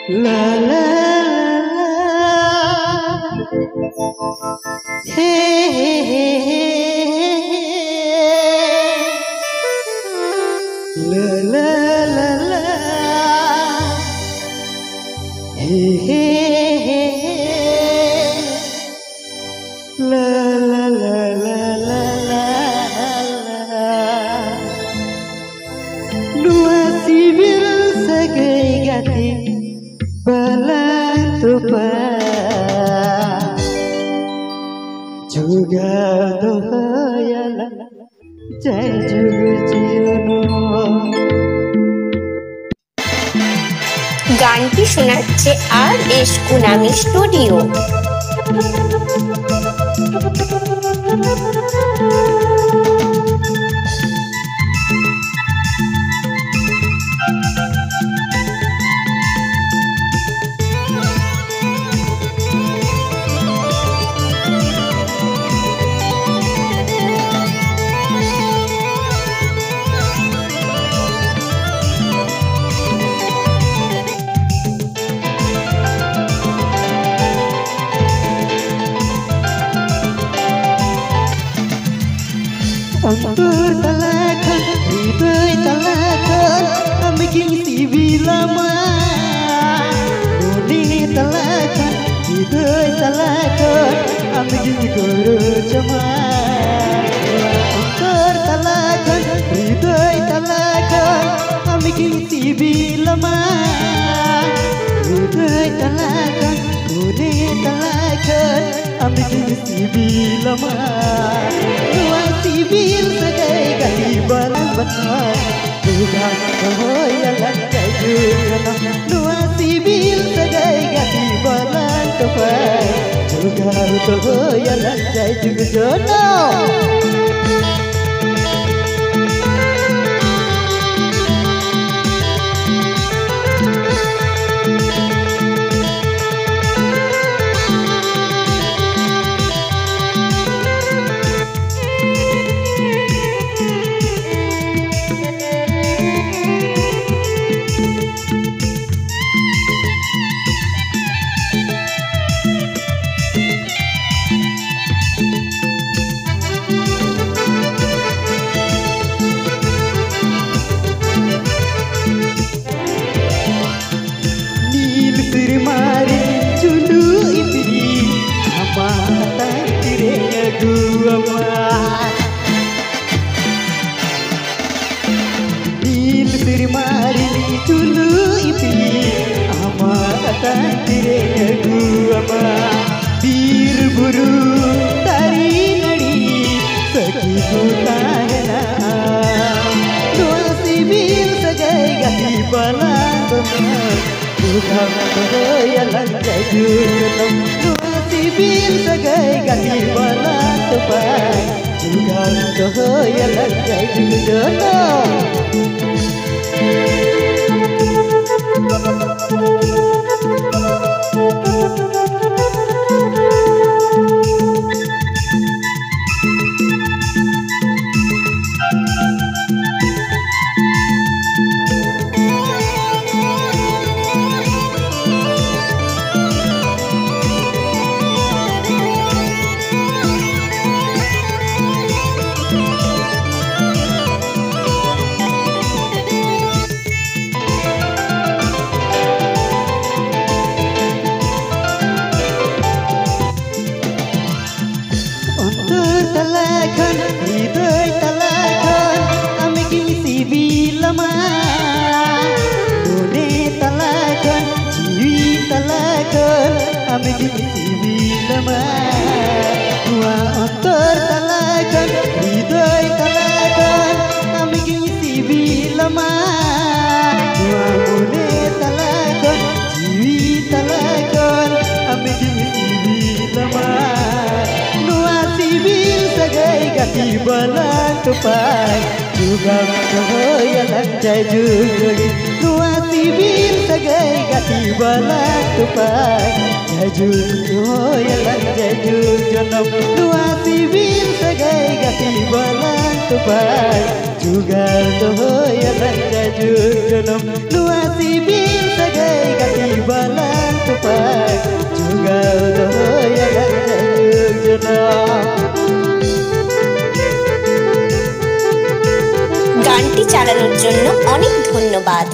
La la la hey, hey, la la la la hey, hey, la la la la la la dua sibir sagai gati balang tupa juga dohayala jai juga jiyono গানটি শোনাচ্ছে আর.এস. কুনামি studio. Untuk talakan, hidai talakan, bikin TV lama. Muni talakan, hidai talakan, bikin guru cemas. Untuk talakan, hidai talakan, bikin TV lama. Hidai talakan, muni talakan, bikin TV lama. Sibil sagai gali balang batman bukan kehoyalan kajukan dua sibil sagai gali balang tepai juga kehoyalan kajukan Tulu ipi ama tantirenya gua ma bir buru tari nadi saki kutahna dua sibil sagai gati balang bukan kehoyalan kajukan dua sibil sagai gati balang tepai bukan kehoyalan kajukan talakan, hidai talakan, bikin TV lama. Dune talakan, jiwi talakan, bikin TV lama. Dua otor talakan, hidai talakan, bikin TV lama. Dua mune talakan, jiwi talakan, bikin TV lama. Sagai gati balang tupai juga kehoyalan jai juga dua sibil sagai gati balang tupai jai juga kehoyalan jai juga dua sibil sagai gati balang tupai juga kehoyalan jai juga dua sibil sagai gati balang tupai juga doya jana গানটি চালানোর জন্য অনেক ধন্যবাদ।